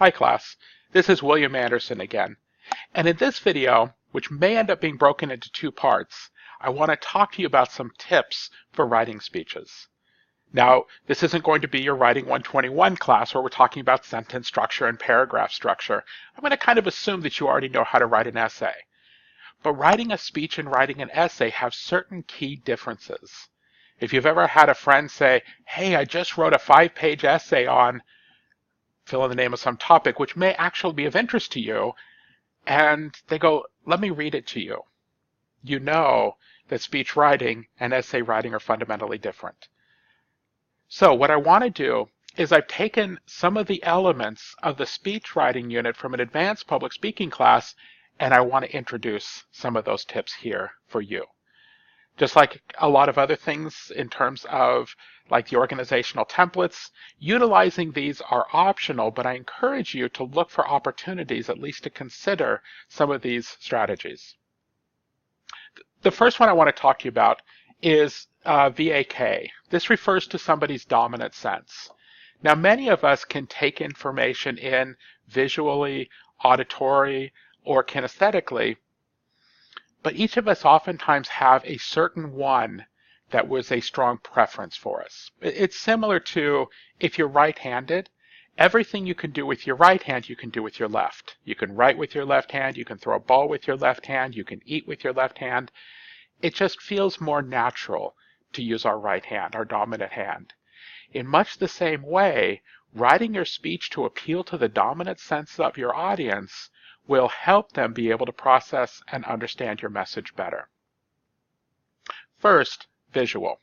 Hi class, this is William Anderson again. And in this video, which may end up being broken into two parts, I want to talk to you about some tips for writing speeches. Now, this isn't going to be your Writing 121 class where we're talking about sentence structure and paragraph structure. I'm going to kind of assume that you already know how to write an essay. But writing a speech and writing an essay have certain key differences. If you've ever had a friend say, hey, I just wrote a 5-page essay on fill in the name of some topic, which may actually be of interest to you, and they go, let me read it to you. You know that speech writing and essay writing are fundamentally different. So what I want to do is I've taken some of the elements of the speech writing unit from an advanced public speaking class, and I want to introduce some of those tips here for you. Just like a lot of other things in terms of like the organizational templates, utilizing these are optional, but I encourage you to look for opportunities at least to consider some of these strategies. The first one I want to talk to you about is VAK. This refers to somebody's dominant sense. Now, many of us can take information in visually, auditory, or kinesthetically, but each of us oftentimes have a certain one that was a strong preference for us. It's similar to if you're right-handed, everything you can do with your right hand, you can do with your left. You can write with your left hand, you can throw a ball with your left hand, you can eat with your left hand. It just feels more natural to use our right hand, our dominant hand. In much the same way, writing your speech to appeal to the dominant sense of your audience will help them be able to process and understand your message better. First, visual.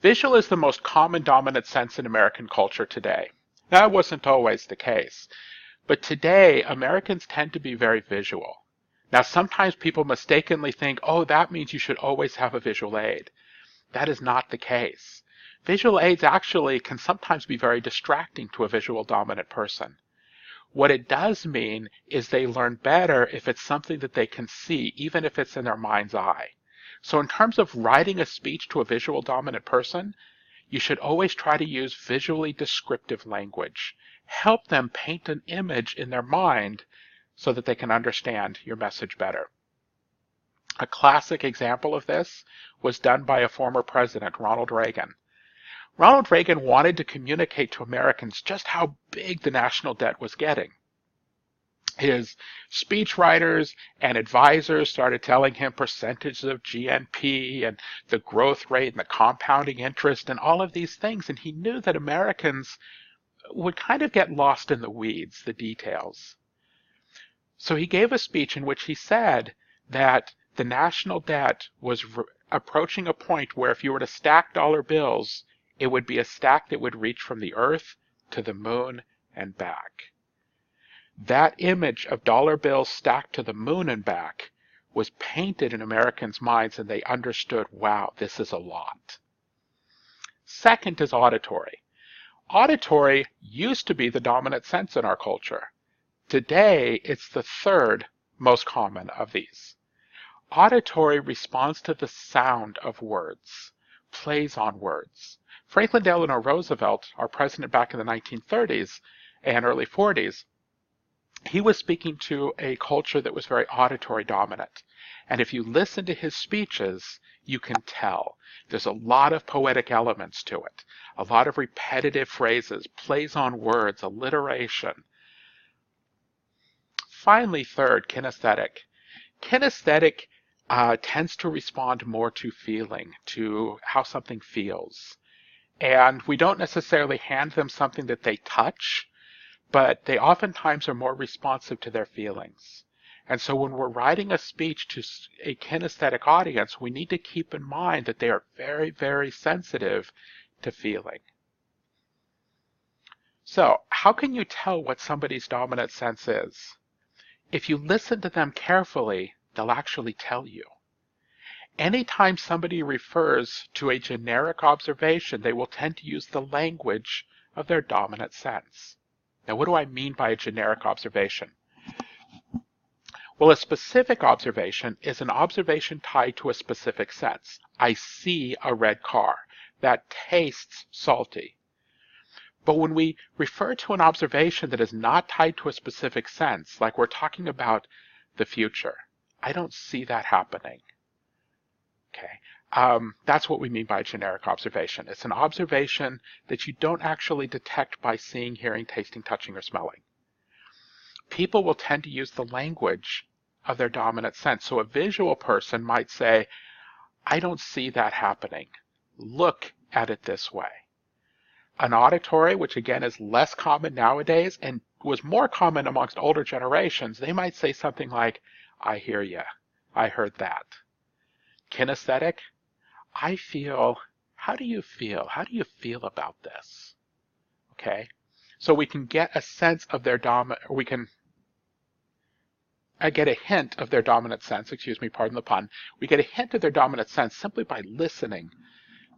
Visual is the most common dominant sense in American culture today. That wasn't always the case, but today Americans tend to be very visual. Now, sometimes people mistakenly think, oh, that means you should always have a visual aid. That is not the case. Visual aids actually can sometimes be very distracting to a visual dominant person. What it does mean is they learn better if it's something that they can see, even if it's in their mind's eye. So in terms of writing a speech to a visual dominant person, you should always try to use visually descriptive language. Help them paint an image in their mind so that they can understand your message better. A classic example of this was done by a former president, Ronald Reagan. Ronald Reagan wanted to communicate to Americans just how big the national debt was getting. His speechwriters and advisors started telling him percentages of GNP and the growth rate and the compounding interest and all of these things, and he knew that Americans would kind of get lost in the weeds, the details. So he gave a speech in which he said that the national debt was approaching a point where if you were to stack dollar bills, it would be a stack that would reach from the earth to the moon and back. That image of dollar bills stacked to the moon and back was painted in Americans' minds, and they understood, wow, this is a lot. Second is auditory. Auditory used to be the dominant sense in our culture. Today, it's the third most common of these. Auditory responds to the sound of words, plays on words. Franklin Delano Roosevelt, our president back in the 1930s and early 40s, he was speaking to a culture that was very auditory dominant. And if you listen to his speeches, you can tell. There's a lot of poetic elements to it, a lot of repetitive phrases, plays on words, alliteration. Finally, third, kinesthetic. Kinesthetic tends to respond more to feeling, to how something feels. And we don't necessarily hand them something that they touch, but they oftentimes are more responsive to their feelings. And so when we're writing a speech to a kinesthetic audience, we need to keep in mind that they are very, very sensitive to feeling. So how can you tell what somebody's dominant sense is? If you listen to them carefully, they'll actually tell you. Anytime somebody refers to a generic observation, they will tend to use the language of their dominant sense. Now, what do I mean by a generic observation? Well, a specific observation is an observation tied to a specific sense. I see a red car. That tastes salty. But when we refer to an observation that is not tied to a specific sense, like we're talking about the future, I don't see that happening. Okay, that's what we mean by a generic observation. It's an observation that you don't actually detect by seeing, hearing, tasting, touching, or smelling. People will tend to use the language of their dominant sense. So a visual person might say, I don't see that happening. Look at it this way. An auditory, which again is less common nowadays and was more common amongst older generations, they might say something like, I hear ya. I heard that. Kinesthetic, I feel, how do you feel? How do you feel about this? Okay, so we can get a sense of their we can get a hint of their dominant sense, excuse me, pardon the pun. We get a hint of their dominant sense simply by listening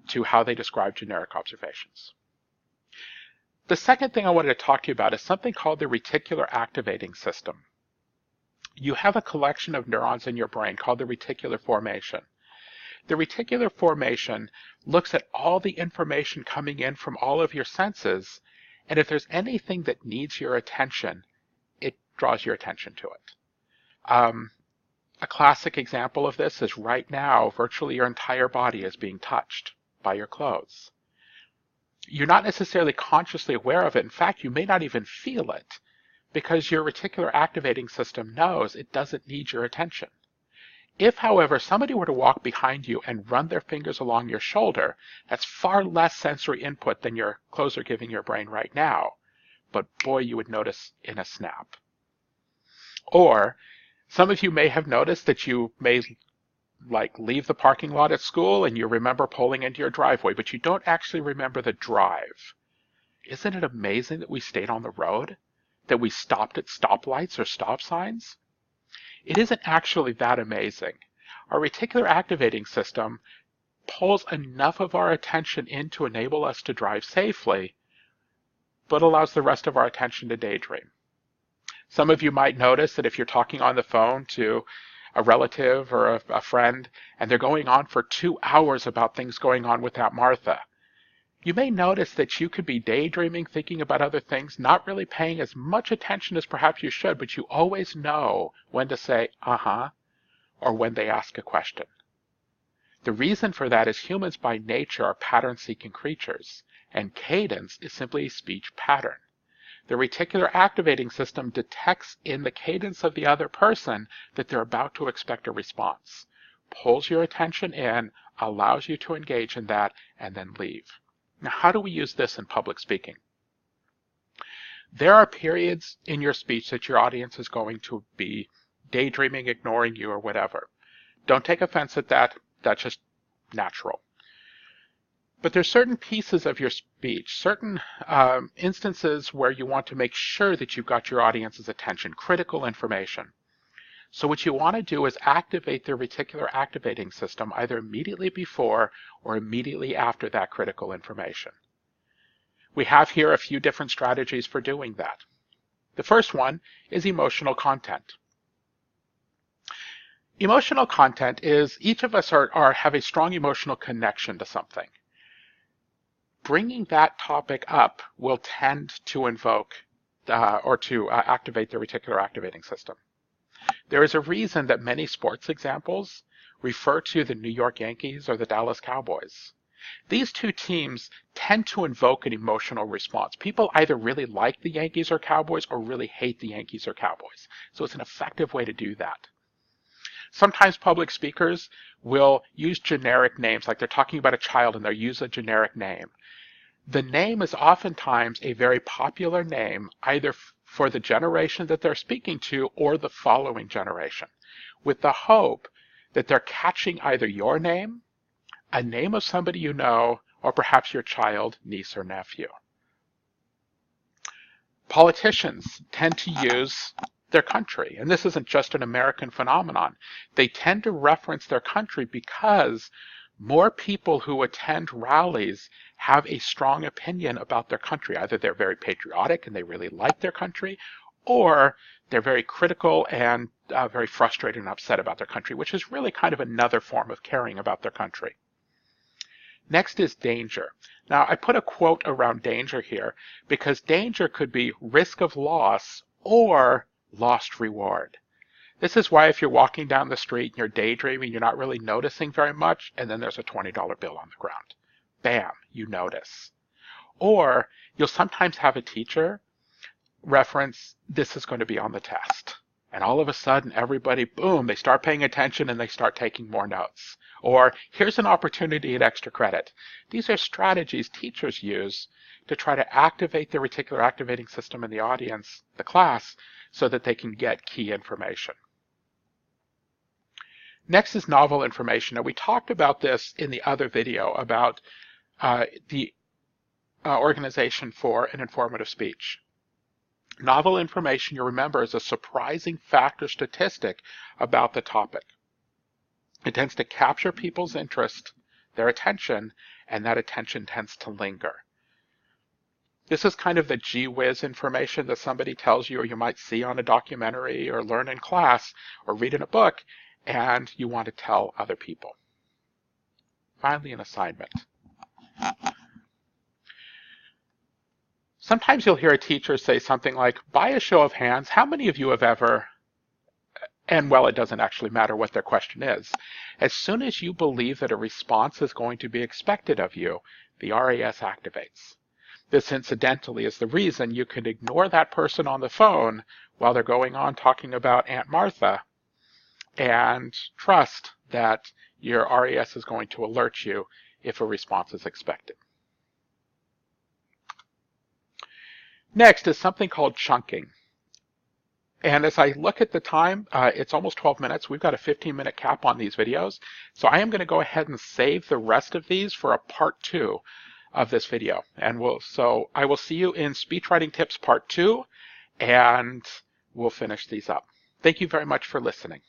to how they describe generic observations. The second thing I wanted to talk to you about is something called the reticular activating system. You have a collection of neurons in your brain called the reticular formation. The reticular formation looks at all the information coming in from all of your senses, and if there's anything that needs your attention, it draws your attention to it. A classic example of this is right now, virtually your entire body is being touched by your clothes. You're not necessarily consciously aware of it. In fact, you may not even feel it because your reticular activating system knows it doesn't need your attention. If, however, somebody were to walk behind you and run their fingers along your shoulder, that's far less sensory input than your clothes are giving your brain right now. But boy, you would notice in a snap. Or some of you may have noticed that you may leave the parking lot at school and you remember pulling into your driveway, but you don't actually remember the drive. Isn't it amazing that we stayed on the road? That we stopped at stoplights or stop signs? It isn't actually that amazing. Our reticular activating system pulls enough of our attention in to enable us to drive safely, but allows the rest of our attention to daydream. Some of you might notice that if you're talking on the phone to a relative or a friend, and they're going on for 2 hours about things going on with Aunt Martha, you may notice that you could be daydreaming, thinking about other things, not really paying as much attention as perhaps you should, but you always know when to say, uh-huh, or when they ask a question. The reason for that is humans by nature are pattern-seeking creatures, and cadence is simply a speech pattern. The reticular activating system detects in the cadence of the other person that they're about to expect a response, pulls your attention in, allows you to engage in that, and then leave. Now, how do we use this in public speaking? There are periods in your speech that your audience is going to be daydreaming, ignoring you, or whatever. Don't take offense at that. That's just natural. But there's certain pieces of your speech, certain instances where you want to make sure that you've got your audience's attention, critical information. So what you want to do is activate the reticular activating system either immediately before or immediately after that critical information. We have here a few different strategies for doing that. The first one is emotional content. Emotional content is each of us have a strong emotional connection to something. Bringing that topic up will tend to invoke or to activate the reticular activating system. There is a reason that many sports examples refer to the New York Yankees or the Dallas Cowboys. These two teams tend to invoke an emotional response. People either really like the Yankees or Cowboys or really hate the Yankees or Cowboys. So it's an effective way to do that. Sometimes public speakers will use generic names, like they're talking about a child and they'll use a generic name. The name is oftentimes a very popular name, either for the generation that they're speaking to or the following generation, with the hope that they're catching either your name, a name of somebody you know, or perhaps your child, niece, or nephew. Politicians tend to use their country, and this isn't just an American phenomenon. They tend to reference their country because more people who attend rallies have a strong opinion about their country. Either they're very patriotic and they really like their country, or they're very critical and very frustrated and upset about their country, which is really kind of another form of caring about their country. Next is danger. Now, I put a quote around danger here because danger could be risk of loss or lost reward. This is why if you're walking down the street and you're daydreaming, you're not really noticing very much, and then there's a $20 bill on the ground. Bam, you notice. Or you'll sometimes have a teacher reference, this is going to be on the test. And all of a sudden, everybody, boom, they start paying attention and they start taking more notes. Or here's an opportunity at extra credit. These are strategies teachers use to try to activate the reticular activating system in the audience, the class, so that they can get key information. Next is novel information. Now, we talked about this in the other video about the Organization for an Informative Speech. Novel information, you remember, is a surprising fact or statistic about the topic. It tends to capture people's interest, their attention, and that attention tends to linger. This is kind of the gee whiz information that somebody tells you or you might see on a documentary or learn in class or read in a book, and you want to tell other people. Finally, an assignment. Sometimes you'll hear a teacher say something like, by a show of hands, how many of you have ever, and well, it doesn't actually matter what their question is. As soon as you believe that a response is going to be expected of you, the RAS activates. This, incidentally, is the reason you can ignore that person on the phone while they're going on talking about Aunt Martha and trust that your RAS is going to alert you if a response is expected. Next is something called chunking. And as I look at the time, it's almost 12 minutes. We've got a 15-minute cap on these videos. So I am going to go ahead and save the rest of these for a part 2 of this video. And so I will see you in Speechwriting Tips Part 2, and we'll finish these up. Thank you very much for listening.